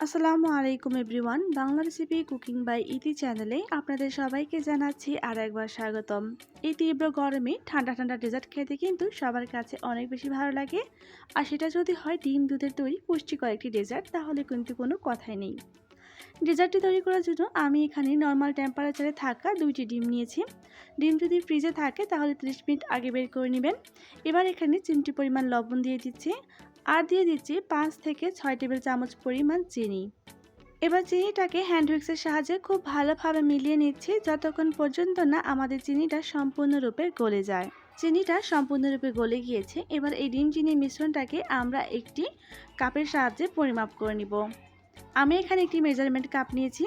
আসসালামু আলাইকুম everyone. Bangla recipe cooking by Iti চ্যানেলে আপনাদের সবাইকে জানাচ্ছি আর একবার স্বাগতম। এই তীব্র গরমে ঠান্ডা ঠান্ডা ডেজার্ট খেতে কিন্তু সবার কাছে অনেক বেশি ভালো লাগে। আর সেটা যদি হয় ডিম দুধের তৈরি পুষ্টিকর একটি ডেজার্ট, তাহলে কিন্তু কোনো কথাই নেই। ডেজার্টটি তৈরি করার জন্য আমি এখানে নর্মাল টেম্পারেচারে থাকা 2টি ডিম নিয়েছি। ডিম যদি ফ্রিজে থাকে তাহলে 30 মিনিট আগে বের করে নেবেন। এবার এখানে চিমটি পরিমাণ লবণ দিয়ে দিচ্ছি, আর দিয়ে দিচ্ছি 5 থেকে 6 টেবিল চামচ পরিমাণ চিনি। এবার চিনিটাকে হ্যান্ড হুইক্সের সাহায্যে খুব ভালোভাবে মিলিয়ে নিচ্ছি, যতক্ষণ পর্যন্ত না আমাদের চিনিটা সম্পূর্ণরূপে গলে যায়। চিনিটা সম্পূর্ণরূপে গলে গিয়েছে। এবার এই ডিম চিনি মিশ্রণটাকে আমরা একটি কাপের সাহায্যে পরিমাপ করে নিব। আমি এখানে একটি মেজারমেন্ট কাপ নিয়েছি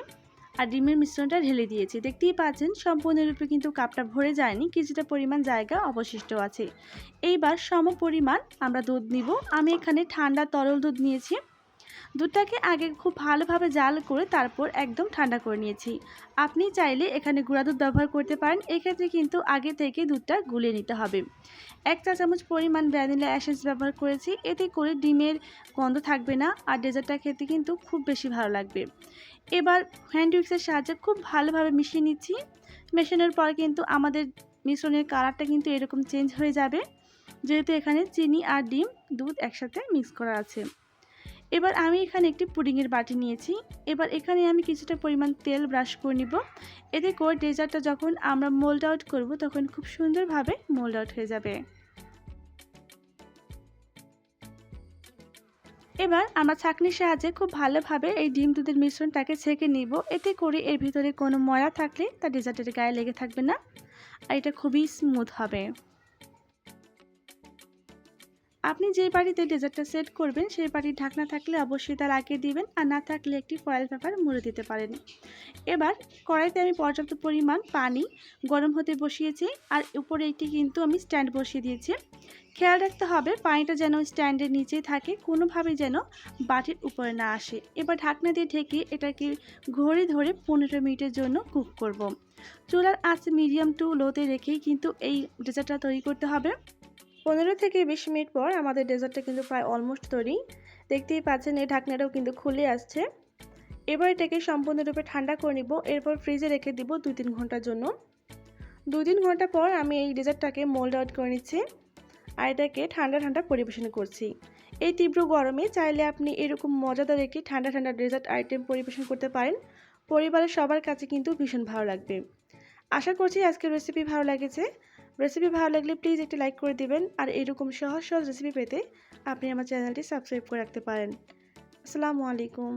আর ডিমের মিশ্রণটা ঢেলে দিয়েছি। দেখতেই পাচ্ছেন সম্পূর্ণরূপে কিন্তু কাপটা ভরে যায়নি, কিছুটা পরিমাণ জায়গা অবশিষ্ট আছে। এইবার সম পরিমাণ আমরা দুধ নিব। আমি এখানে ঠান্ডা তরল দুধ নিয়েছি। দুধটাকে আগে খুব ভালোভাবে জাল করে তারপর একদম ঠান্ডা করে নিয়েছি। আপনি চাইলে এখানে গুঁড়া দুধ ব্যবহার করতে পারেন, এক্ষেত্রে কিন্তু আগে থেকে দুধটা গুলিয়ে নিতে হবে। 1 চা চামচ পরিমাণ ভ্যানিলা এসেন্স ব্যবহার করেছি, এতে করে ডিমের গন্ধ থাকবে না আর ডেজার্টটা খেতে কিন্তু খুব বেশি ভালো লাগবে। এবার হ্যান্ড উইক্সের সাহায্যে খুব ভালোভাবে মিশিয়ে নিচ্ছি। মেশানোর পর কিন্তু আমাদের মিশ্রণের কালারটা কিন্তু এরকম চেঞ্জ হয়ে যাবে, যেহেতু এখানে চিনি আর ডিম দুধ একসাথে মিক্স করা আছে। এবার আমি এখানে একটি পুডিংয়ের বাটি নিয়েছি। এবার এখানে আমি কিছুটা পরিমাণ তেল ব্রাশ করে নিব, এতে করে ডেজার্টটা যখন আমরা মোল্ড আউট করব তখন খুব সুন্দরভাবে মোল্ড আউট হয়ে যাবে। এবার আমরা ছাঁকনির সাহায্যে খুব ভালোভাবে এই ডিম দুধের মিশ্রণটাকে ছেঁকে নিব, এতে করে এর ভিতরে কোনো ময়লা থাকলে তা ডেজার্টের গায়ে লেগে থাকবে না আর এটা খুবই স্মুথ হবে। আপনি যে বাটিতে ডেজার্টটা সেট করবেন সেই বাটির ঢাকনা থাকলে অবশ্যই তা লাগিয়ে দিবেন, আর না থাকলে একটি ফয়েল পেপার মুড়ে দিতে পারেন। এবার কড়াইতে আমি পর্যাপ্ত পরিমাণ পানি গরম হতে বসিয়েছি, আর উপরে একটি কিন্তু আমি স্ট্যান্ড বসিয়ে দিয়েছি। খেয়াল রাখতে হবে পানিটা যেন স্ট্যান্ডের নিচেই থাকে, কোনোভাবেই যেন বাটির উপরে না আসে। এবার ঢাকনা দিয়ে ঢেকে এটাকে ঘড়ি ধরে 15 মিনিটের জন্য কুক করব। চুলার আঁচ মিডিয়াম টু লোতে রেখেই কিন্তু এই ডেজার্টটা তৈরি করতে হবে। 15 থেকে 20 মিনিট পর আমাদের ডেজার্টটা কিন্তু প্রায় অলমোস্ট তৈরি। দেখতেই পাচ্ছেন এই ঢাকনাটাও কিন্তু খুলে আসছে। এবার এটাকে সম্পূর্ণরূপে ঠান্ডা করে নিব, এরপর ফ্রিজে রেখে দিব 2-3 ঘন্টার জন্য। 2-3 ঘন্টা পর আমি এই ডেজার্টটাকে মোল্ড আউট করে নিচ্ছি আর এটাকে ঠান্ডা ঠান্ডা পরিবেশন করছি। এই তীব্র গরমে চাইলে আপনি এরকম মজাদার একটি ঠান্ডা ঠান্ডা ডেজার্ট আইটেম পরিবেশন করতে পারেন, পরিবারের সবার কাছে কিন্তু ভীষণ ভালো লাগবে। আশা করছি আজকের রেসিপি ভালো লেগেছে। রেসিপি ভালো লাগলে প্লিজ একটি লাইক করে দিবেন, আর এরকম সহজ সহজ রেসিপি পেতে আপনি আমার চ্যানেলটি সাবস্ক্রাইব করে রাখতে পারেন। আসসালামু আলাইকুম।